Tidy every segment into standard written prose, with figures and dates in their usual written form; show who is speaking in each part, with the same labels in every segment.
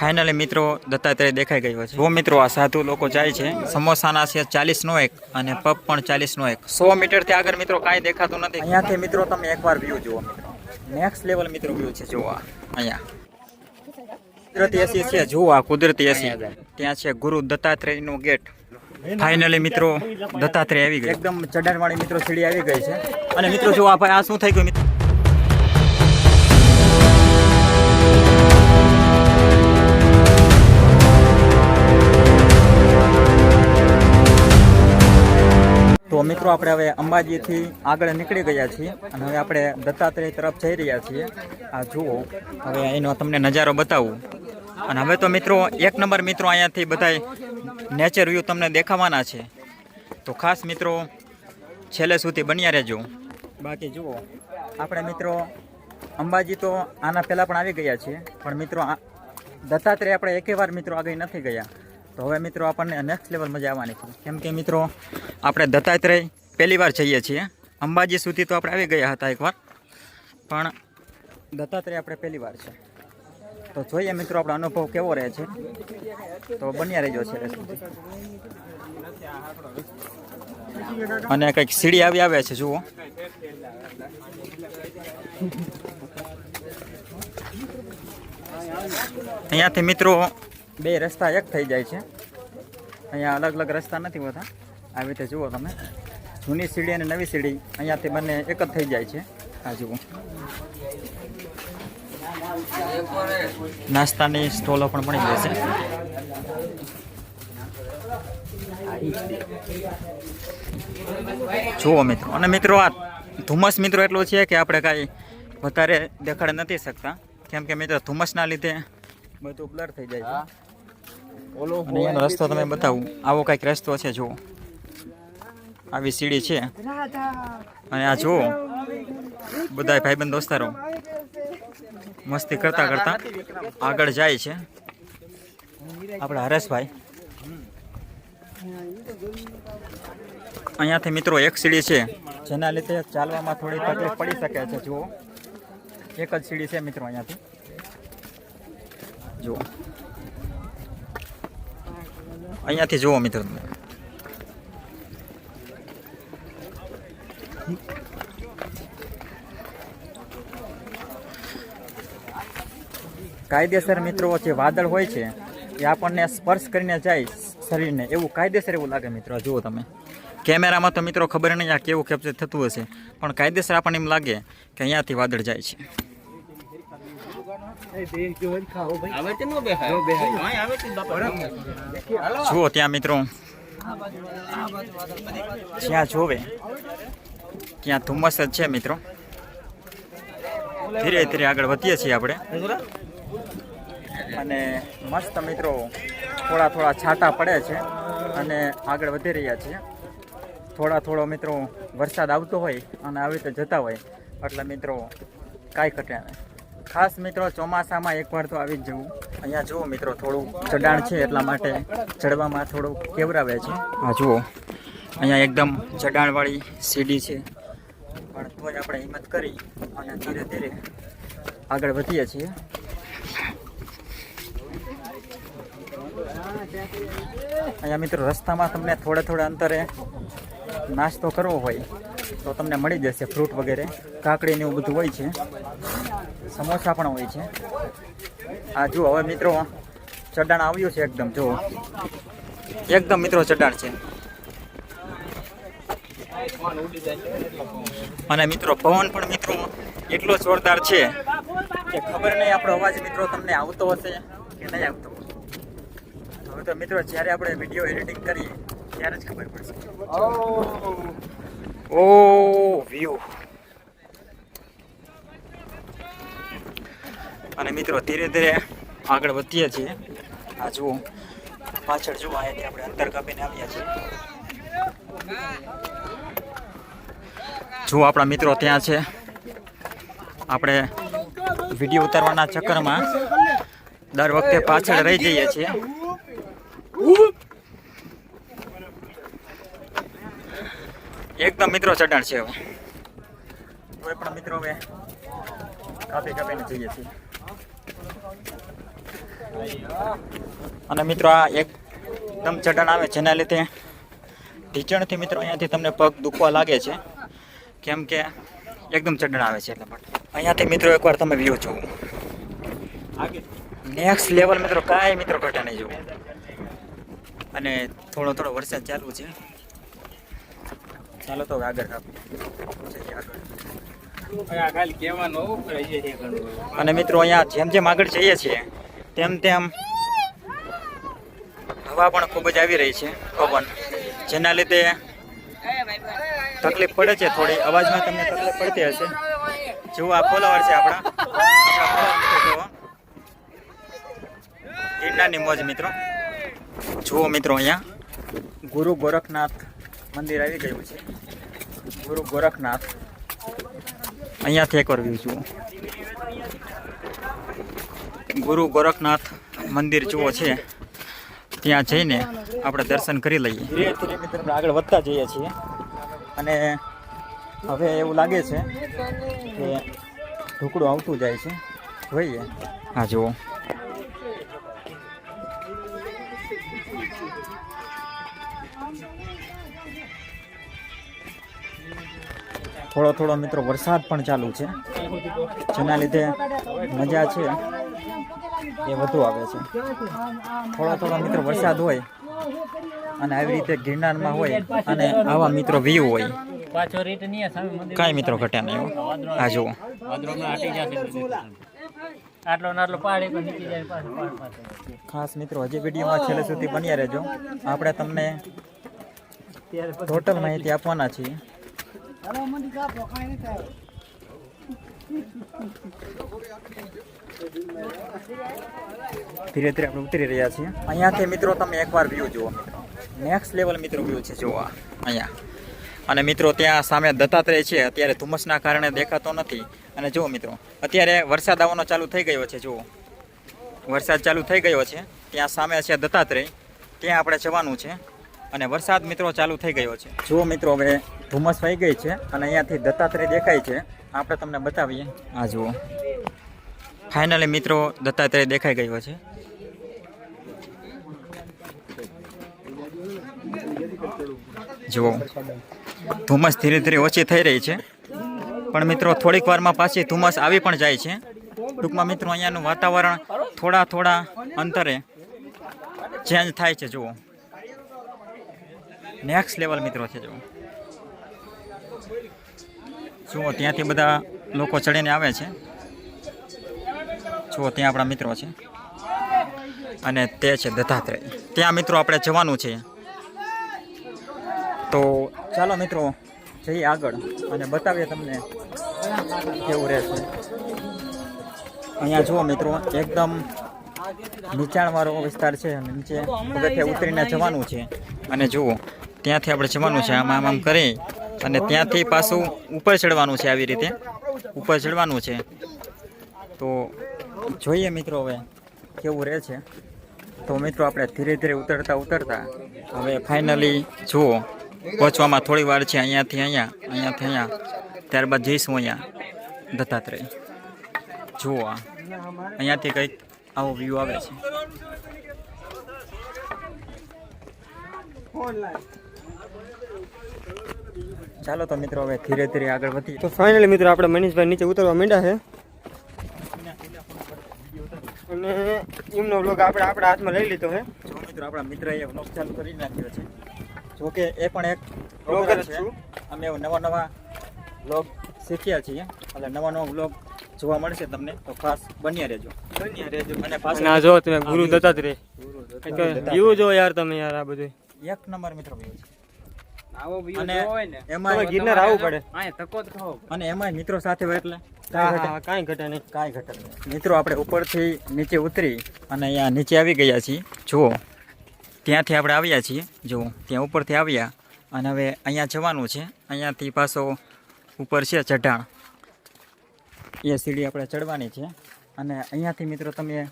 Speaker 1: Finally મિત્રો દત્તાત્રેય દેખાઈ ગયો છે. જો મિત્રો આ સાધુ લોકો જાય છે. સમોસાના છે 40નો એક અને પપ પણ 40નો એક. 100 મીટરથી આગળ મિત્રો કાંઈ દેખાતું નથી. અહીંયાથી મિત્રો તમે એકવાર વ્યૂ જુઓ મિત્રો. નેક્સ્ટ લેવલ મિત્રો વ્યૂ છે. જુઓ અહીંયા કુદરતી એસી છે. જુઓ આ કુદરતી એસી. ત્યાં છે ગુરુ દત્તાત્રેયનો ગેટ. ફાઇનલી મિત્રો દત્તાત્રેય આવી ગઈ. એકદમ ચઢાણવાળી મિત્રો સીડી આવી ગઈ છે. અને મિત્રો જો આ ભાઈ આ શું થઈ ગયું મિત્રો. તો મિત્રો આપણે હવે અંબાજીથી આગળ નીકળી ગયા છીએ અને હવે આપણે દત્તાત્રેય તરફ જઈ રહ્યા છીએ. આ જુઓ હવે એનો તમને નજારો બતાવું. અને હવે તો મિત્રો એક નંબર મિત્રો અહીંયાથી બધાય નેચર વ્યૂ તમને દેખાવાના છે. તો ખાસ મિત્રો છેલ્લે સુધી બન્યા રહેજો. બાકી જુઓ આપણે મિત્રો અંબાજી તો આના પહેલાં પણ આવી ગયા છીએ, પણ મિત્રો દત્તાત્રેય આપણે એકે વાર મિત્રો આગળ નથી ગયા. તો હવે મિત્રો આપણને નેક્સ્ટ લેવલ મજા આવવાની છે. કેમ કે મિત્રો આપણે દત્તાત્રેય પહેલી વાર જઈએ છીએ. અંબાજી સુધી તો આપણે આવી ગયા હતા એકવાર, પણ દત્તાત્રેય આપણે પહેલી વાર છે. તો જોઈએ મિત્રો આપણો અનુભવ કેવો રહે છે. તો બન્યા રહેજો છે અને કંઈક સીડી આવી આવે છે. જુઓ અહીંયાથી મિત્રો બે રસ્તા એક થઈ જાય છે. અહીંયા અલગ અલગ રસ્તા નથી હોતા. આવી રીતે જુઓ તમે, જૂની સીડી અને નવી સીડી અહીંયાથી બંને એક જ થઈ જાય છે. આ જુઓ નાસ્તાની સ્ટોલો પણ મળી જશે. જુઓ મિત્રો. અને મિત્રો આ ધુમ્મસ મિત્રો એટલું છે કે આપણે કાંઈ વધારે દેખાડી નથી શકતા, કેમ કે મિત્રો ધુમ્મસના લીધે બધું બ્લર થઈ જાય છે. અને એનો રસ્તો તમે બતાવું. આવો કંઈક રસ્તો છે. જુઓ આવી સીડી છે. અને આ જુઓ બધા ભાઈબંધ દોસ્તારો મસ્તી કરતા કરતા આગળ જાય છે. આપણા હરેશભાઈ અહીંયાથી મિત્રો એક સીડી છે જેના લીધે ચાલવામાં થોડી તકલીફ પડી શકે છે. જુઓ એક જ સીડી છે મિત્રો અહીંયાથી. જુઓ અહીંયાથી જુઓ મિત્રો તમે. કાયદેસર મિત્રો જે વાદળ હોય છે એ આપણને સ્પર્શ કરીને જાય શરીરને, એવું કાયદેસર એવું લાગે મિત્રો. જુઓ તમે કેમેરામાં તો મિત્રો ખબર નહીં આ કેવું કેપ્ચર થતું હશે, પણ કાયદેસર આપણને એમ લાગે કે અહીંયાથી વાદળ જાય છે. જુઓ ત્યાં મિત્રો જ્યાં જોવે ત્યાં ધુમ્મસ જ છે મિત્રો. ધીરે ધીરે આગળ વધીએ છીએ આપણે. અને મસ્ત મિત્રો થોડા થોડા છાંટા પડે છે અને આગળ વધી રહ્યા છીએ. થોડો મિત્રો વરસાદ આવતો હોય અને આવી રીતે જતા હોય એટલે મિત્રો કાંઈ ઘટે નહીં. ખાસ મિત્રો ચોમાસામાં એકવાર તો આવી જ જવું. અહીંયા જુઓ મિત્રો થોડું ચઢાણ છે એટલા માટે ચડવામાં થોડું કેવરાવે છે. હા જુઓ અહીંયા એકદમ ચઢાણવાળી સીડી છે, પણ તોય આપણે હિંમત કરી અને ધીરે ધીરે આગળ વધીએ છીએ. અહીંયા મિત્રો રસ્તામાં તમને થોડે અંતરે નાસ્તો કરવો હોય તો તમને મળી જશે. ફ્રૂટ વગેરે, કાકડીને એવું બધું હોય છે. સમોસા પણ હોય છે. આ જુઓ હવે મિત્રો ચઢાણ આવ્યું છે એકદમ. જુઓ એકદમ મિત્રો ચઢાણ છે. અને મિત્રો પવન પણ મિત્રો એટલો જોરદાર છે કે ખબર નહીં આપણો અવાજ મિત્રો તમને આવતો હશે કે નહીં આવતો. હવે તો મિત્રો જ્યારે આપણે વિડીયો એડિટિંગ કરીએ ત્યારે જ ખબર પડશે. ઓ વ્યૂ. અને મિત્રો ધીરે ધીરે આગળ વધીએ છીએ. આ જુઓ પાછળ જુઓ અહીંયાથી આપણે અંતર કાપીને આવ્યા છીએ. જુઓ આપણા મિત્રો ત્યાં છે. આપણે વિડીયો ઉતારવાના ચક્કરમાં દર વખતે પાછળ રહી જઈએ છીએ. એકદમ મિત્રો ચઢાણ છે. હવે કોઈ પણ મિત્રો હવે કાપીને જઈએ છીએ. અને મિત્રો આ એકદમ ચઢાણ આવે જેના લીધે ઢીચણથી મિત્રો અહીંયાથી તમને પગ દુખવા લાગે છે, કેમ કે એકદમ ચઢાણ આવે છે એટલા માટે. અહીંયાથી મિત્રો એકવાર તમે વ્યૂ જુઓ, નેક્સ્ટ લેવલ મિત્રો, કાંઈ મિત્રો ઘટે નહીં જુઓ. અને થોડો થોડો વરસાદ ચાલુ છે. ચાલો તો આગળ અને મિત્રો અહીંયા જેમ જેમ આગળ જઈએ છીએ તેમ તેમ હવા પણ ખૂબ જ આવી રહી છે, પવન, જેના લીધે તકલીફ પડે છે થોડી, અવાજમાં તમને તકલીફ પડતી હશે. જુઓ આ ફોલોવર છે આપણા ગિરનારની મોજ મિત્રો. જુઓ મિત્રો અહીંયા ગુરુ ગોરખનાથ મંદિર આવી ગયું છે. ગુરુ ગોરખનાથ અહીંયાથી એકવાર વ્યૂ જુઓ. ગુરુ ગોરખનાથ મંદિર જુઓ છે, ત્યાં જઈને આપણે દર્શન કરી લઈએ. ધીરે ધીરે મિત્રો આગળ વધતા જઈએ છીએ અને હવે એવું લાગે છે કે ઢોકળું આવતું જાય છે. જોઈએ હા જુઓ, થોડો થોડો મિત્રો વરસાદ પણ ચાલુ છે, જેના લીધે મજા છે એ વધુ આવે છે. થોડો થોડો મિત્રો વરસાદ હોય અને આવી રીતે ગિરનારમાં હોય અને આવા મિત્રો વ્યૂ હોય, કાંઈ મિત્રો ઘટે નહીં. આ જુઓ, ખાસ મિત્રો હજી વિડીયોમાં છેલ્લે સુધી બન્યા રહેજો. આપણે તમને ટોટલ માહિતી આપવાના છીએ. ધીરે ધીરે આપણે ઉતરી રહ્યા છીએ. અહીંયાથી મિત્રો તમે એકવાર વ્યૂ જુઓ, નેક્સ્ટ લેવલ મિત્રો વ્યૂ છે જુઓ અહીંયા. અને મિત્રો ત્યાં સામે દત્તાત્રેય છે, અત્યારે ધુમ્મસના કારણે દેખાતો નથી. અને જુઓ મિત્રો અત્યારે વરસાદ આવવાનો ચાલુ થઈ ગયો છે. જુઓ વરસાદ ચાલુ થઈ ગયો છે, ત્યાં સામે છે દત્તાત્રેય, ત્યાં આપણે જવાનું છે. અને વરસાદ મિત્રો ચાલુ થઈ ગયો છે. જુઓ મિત્રો હવે ધુમ્મસ થઈ ગઈ છે અને અહીંયાથી દત્તાત્રેય દેખાય છે. આપણે તમને બતાવીએ. આ જુઓ, ફાઇનલી મિત્રો દત્તાત્રેય દેખાઈ ગયો છે. જુઓ ધુમ્મસ ધીરે ધીરે ઓછી થઈ રહી છે, પણ મિત્રો થોડીક વારમાં પાછી ધુમ્મસ આવી પણ જાય છે. ટૂંકમાં મિત્રો અહીંયાનું વાતાવરણ થોડા થોડા અંતરે ચેન્જ થાય છે. જુઓ નેક્સ્ટ લેવલ મિત્રો છે. જુઓ ત્યાંથી બધા લોકો ચડીને આવે છે. જુઓ ત્યાં આપણા મિત્રો છે અને તે છે દત્તાત્રેય. ત્યાં મિત્રો આપણે જવાનું છે. તો ચાલો મિત્રો જઈએ આગળ અને બતાવીએ તમને કેવું રહેશે. અહીંયા જુઓ મિત્રો એકદમ નીચાણવાળો વિસ્તાર છે અને નીચે પગથિયા ઉતરીને જવાનું છે. અને જુઓ ત્યાંથી આપણે જવાનું છે, આમ આમ આમ કરી અને ત્યાંથી પાછું ઉપર ચડવાનું છે. આવી રીતે ઉપર ચડવાનું છે. તો જોઈએ મિત્રો હવે કેવું રહે છે. તો મિત્રો આપણે ધીરે ધીરે ઉતરતા ઉતરતા હવે ફાઇનલી જુઓ પહોંચવામાં થોડી વાર છે. અહીંયાથી અહીંયા, અહીંયાથી અહીંયા, ત્યારબાદ જઈશું અહીંયા દત્તાત્રેય. જુઓ અહીંયાથી કંઈક આવો વ્યૂ આવે છે. ચાલો તો મિત્રો હવે ધીરે ધીરે આગળ વધીએ.
Speaker 2: તો ફાઇનલી મિત્રો આપણે મનીષભાઈ નીચે ઉતરવા માંડ્યા છે અને એમનો બ્લોગ આપણે આપણા હાથમાં લઈ લીધો છે.
Speaker 1: જો મિત્રો આપણા મિત્રએ બ્લોગ ચાલુ કરી નાખ્યો છે. જોકે એ પણ એક બ્લોગર છે. અમે નવા નવા બ્લોગ શીખ્યા છીએ, એટલે નવા નવા બ્લોગ જોવા મળશે તમને, તો ખાસ બન્યા રહેજો. અને પાછળ
Speaker 2: ના જો તમે ગુરુ દત્તાત્રેય વ્યૂ જો યાર તમે યાર, આ બધું
Speaker 1: એક નંબર મિત્રો વ્યૂ છે.
Speaker 2: અને
Speaker 1: એમાં
Speaker 2: ગિરનાર આવવું પડે
Speaker 1: અને એમાં મિત્રો સાથે હોય એટલે
Speaker 2: કાંઈ ઘટે નહીં.
Speaker 1: કાંઈ ઘટે નહીં. મિત્રો આપણે ઉપરથી નીચે ઉતરી અને અહીંયા નીચે આવી ગયા છીએ. જુઓ ત્યાંથી આપણે આવ્યા છીએ. જુઓ ત્યાં ઉપરથી આવ્યા અને હવે અહીંયા જવાનું છે. અહીંયાથી પાછો ઉપર છે ચઢાણ, એ સીડી આપણે ચડવાની છે. અને અહીંયાથી મિત્રો તમે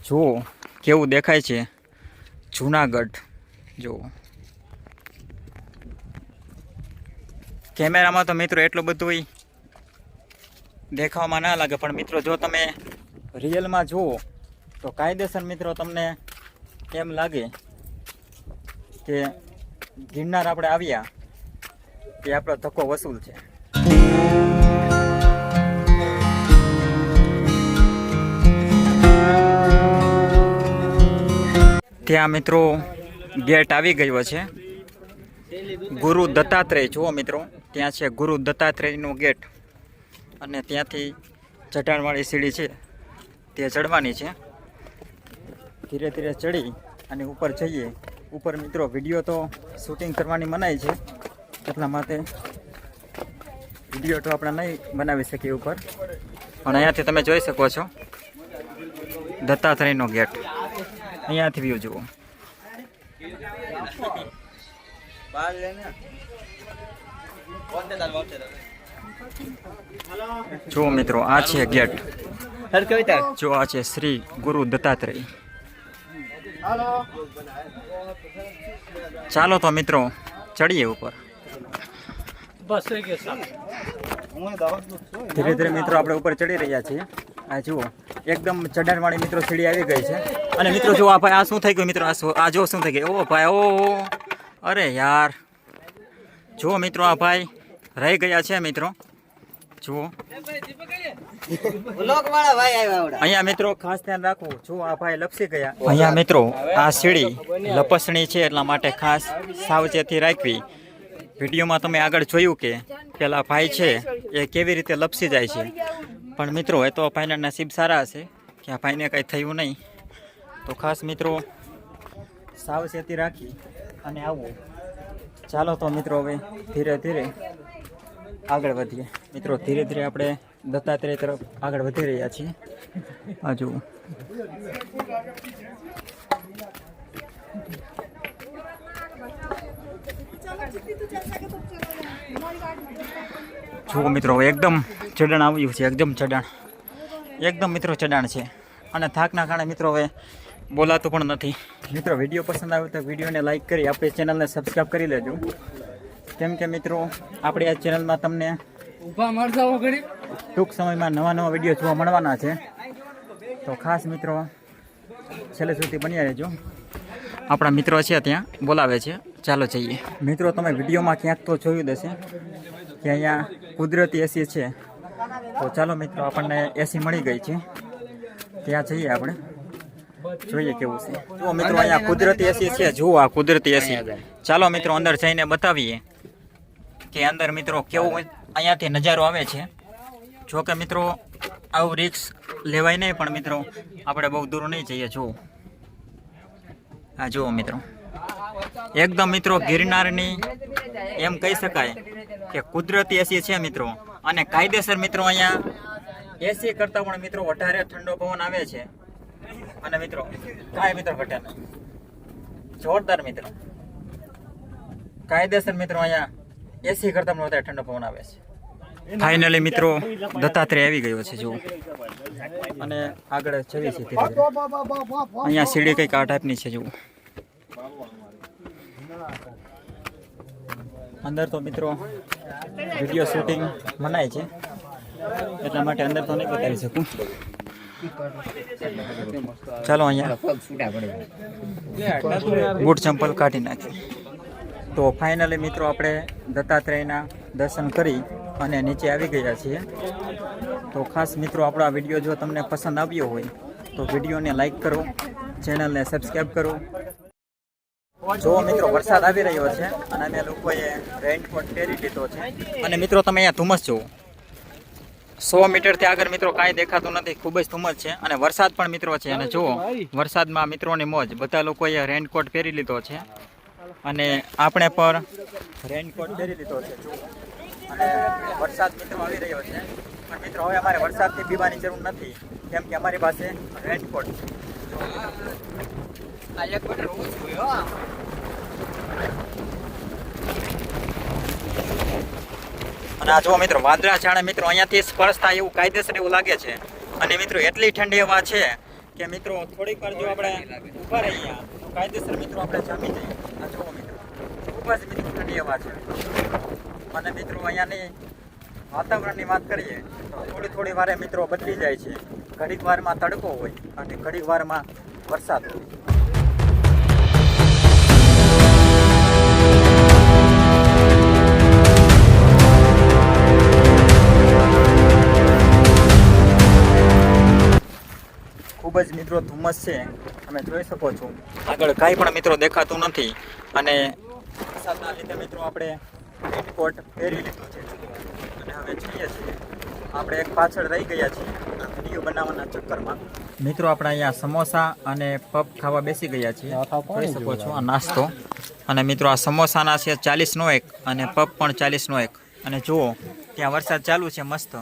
Speaker 1: જુઓ કેવું દેખાય છે જૂનાગઢ. જુઓ કેમેરામાં તો મિત્રો એટલું બધું દેખાવામાં ના લાગે, પણ મિત્રો જો તમે રિયલમાં જુઓ તો કાયદેસર મિત્રો તમને એમ લાગે કે ગિરનાર આપણે આવ્યા એ આપણો ધક્કો વસૂલ છે. ત્યાં મિત્રો ગેટ આવી ગયો છે. ગુરુ દત્તાત્રેય જુઓ મિત્રો, ત્યાં છે ગુરુ દત્તાત્રેયનો ગેટ અને ત્યાંથી ચઢાણવાળી સીડી છે તે ચડવાની છે. ધીરે ધીરે ચડી અને ઉપર જઈએ. ઉપર મિત્રો વિડીયો તો શૂટિંગ કરવાની મનાઈ છે, એટલા માટે વિડીયો તો આપણે નહીં બનાવી શકીએ ઉપર, પણ અહીંયાથી તમે જોઈ શકો છો દત્તાત્રેયનો ગેટ. અહીંયાથી વ્યૂ જુઓ. જો મિત્રો આ છે ગેટ. જો આ છે શ્રી ગુરુ દત્તાત્રેય. ચાલો તો મિત્રો ચડીએ ઉપર. ધીરે ધીરે મિત્રો આપણે ઉપર ચડી રહ્યા છીએ. આ જુઓ એકદમ ચઢાણવાળી મિત્રો સીડી આવી ગઈ છે. અને મિત્રો જો આ ભાઈ આ શું થઈ ગયું મિત્રો, આ જો શું થઈ ગયું. ઓ ભાઈ ઓ, અરે યાર જો મિત્રો આ ભાઈ રહી ગયા છે મિત્રો. જુઓ અહીંયા મિત્રો ખાસ ધ્યાન રાખવું. જો આ ભાઈ લપસી ગયા. અહીંયા મિત્રો આ સીડી લપસણી છે એટલા માટે ખાસ સાવચેતી રાખવી. વિડીયોમાં તમે આગળ જોયું કે પેલા ભાઈ છે એ કેવી રીતે લપસી જાય છે, પણ મિત્રો એ તો ભાઈના નસીબ સારા હશે કે આ ભાઈને કંઈ થયું નહીં. તો ખાસ મિત્રો સાવચેતી રાખી અને આવવું. ચાલો તો મિત્રો હવે ધીરે ધીરે આગળ વધીએ. મિત્રો ધીરે ધીરે આપણે દત્તાત્રેય તરફ આગળ વધી રહ્યા છીએ. આ જુઓ જુઓ મિત્રો એકદમ ચઢાણ આવ્યું છે. એકદમ મિત્રો ચઢાણ છે અને થાકના કારણે મિત્રો હવે બોલાતું પણ નથી. મિત્રો વિડીયો પસંદ આવે તો વિડીયોને લાઈક કરી આપણી ચેનલને સબસ્ક્રાઈબ કરી લેજો, કેમ કે મિત્રો આપણે આ ચેનલમાં તમને ટૂંક સમયમાં નવા વિડીયો જોવા મળવાના છે. તો ખાસ મિત્રો છેલ્લે સુધી બન્યા રહેજો. આપણા મિત્રો છે ત્યાં બોલાવે છે. ચાલો જઈએ. મિત્રો તમે વિડીયોમાં ક્યાંક તો જોયું હશે કે અહીંયા કુદરતી એસી છે. તો ચાલો મિત્રો આપણને એસી મળી ગઈ છે, ત્યાં જઈએ આપણે, જોઈએ કેવું છે. જુઓ મિત્રો અહીંયા કુદરતી એસી છે. જુઓ આ કુદરતી એસી. ચાલો મિત્રો અંદર જઈને બતાવીએ કે અંદર મિત્રો કેવું અહીંયાથી નજારો આવે છે. જો કે મિત્રો આવું રિસ્ક લેવાય નહીં, પણ મિત્રો આપણે બહુ દૂર નહીં જઈએ. જુઓ આ જુઓ મિત્રો એકદમ મિત્રો ગિરનારની એમ કહી શકાય કે કુદરતી એસી છે મિત્રો. અને કાયદેસર મિત્રો અહીંયા એસી કરતાં પણ મિત્રો વધારે ઠંડો પવન આવે છે. અને મિત્રો કાંઈ મિત્રો ઘટે નહીં. જોરદાર મિત્રો કાયદેસર મિત્રો અહીંયા એસી કરતાં પણ વધારે ઠંડો પવન આવે છે. ફાઇનલી મિત્રો દત્તાત્રેય આવી ગયો છે જુઓ. અને આગળ જવી છે ધીરે ધીરે. અહીંયા સીડી કંઈક આ ટાઈપની છે જુઓ. અંદર તો મિત્રો વિડીયો શૂટિંગ મનાય છે, એટલા માટે અંદર તો નહીં બતાવી શકું. ચાલો અહીંયા બૂટ ચંપલ કાઢી નાખી. તો ફાઇનલી મિત્રો આપણે દત્તાત્રેયના દર્શન કરી અને નીચે આવી ગયા છીએ. તો ખાસ મિત્રો આપણો આ વિડીયો જો તમને પસંદ આવ્યો હોય તો વિડીયોને લાઈક કરો, ચેનલને સબસ્ક્રાઈબ કરો. જો મિત્રો વરસાદ આવી રહ્યો છે અને અમે લોકોએ રેઇનકોટ પહેરી લીધો છે. અને મિત્રો તમે અહીંયા ધુમ્મસ જુઓ, 100 મીટરથી આગળ મિત્રો કાંઈ દેખાતું નથી. ખૂબ જ ધુમ્મસ છે અને વરસાદ પણ મિત્રો છે. અને જુઓ વરસાદમાં મિત્રોની મોજ. બધા લોકોએ રેઇનકોટ પહેરી લીધો છે અને આપણે પણ રેઇનકોટ પહેરી લીધો છે. જુઓ અને વરસાદ મિત્રો આવી રહ્યો છે, પણ મિત્રો હવે અમારે વરસાદથી પીવાની જરૂર નથી, કેમ કે અમારી પાસે રેઇનકોટ છે. અને આ જુઓ મિત્રો વાદળા જાણે મિત્રો અહીંયાથી સ્પર્શ થાય એવું કાયદેસર એવું લાગે છે. અને મિત્રો એટલી ઠંડી હવા છે કે મિત્રો થોડીક વાર જો આપણે ઊભા રહીએ તો કાયદેસર મિત્રો આપણે જામી જઈએ. આ જુઓ મિત્રો ખૂબ જ મિત્રો ઠંડી હવા છે. અને મિત્રો અહીંયાની વાતાવરણની વાત કરીએ તો થોડી વારે મિત્રો બદલી જાય છે. ઘડીક વારમાં તડકો હોય અને ઘડીક વારમાં વરસાદ હોય. ખૂબ જ મિત્રો ધુમ્મસ છે, તમે જોઈ શકો છો. આગળ કાંઈ પણ મિત્રો દેખાતું નથી અને વરસાદના લીધે મિત્રો આપણે રેનકોટ પહેરી લીધું છે અને હવે જઈએ છીએ. આપણે એક પાછળ રહી ગયા છીએ આ વિડીયો બનાવવાના ચક્કરમાં. મિત્રો આપણે અહીંયા સમોસા અને પફ ખાવા બેસી ગયા છીએ. જોઈ શકો છો આ નાસ્તો. અને મિત્રો આ સમોસાના છે 40નો એક અને પફ પણ 40નો એક. અને જુઓ ત્યાં વરસાદ ચાલુ છે મસ્ત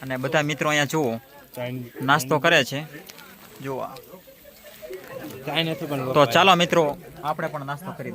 Speaker 1: અને બધા મિત્રો અહીંયા જુઓ નાસ્તો કરે છે. જુઓ તો ચાલો મિત્રો આપણે પણ નાસ્તો કરી લઈએ.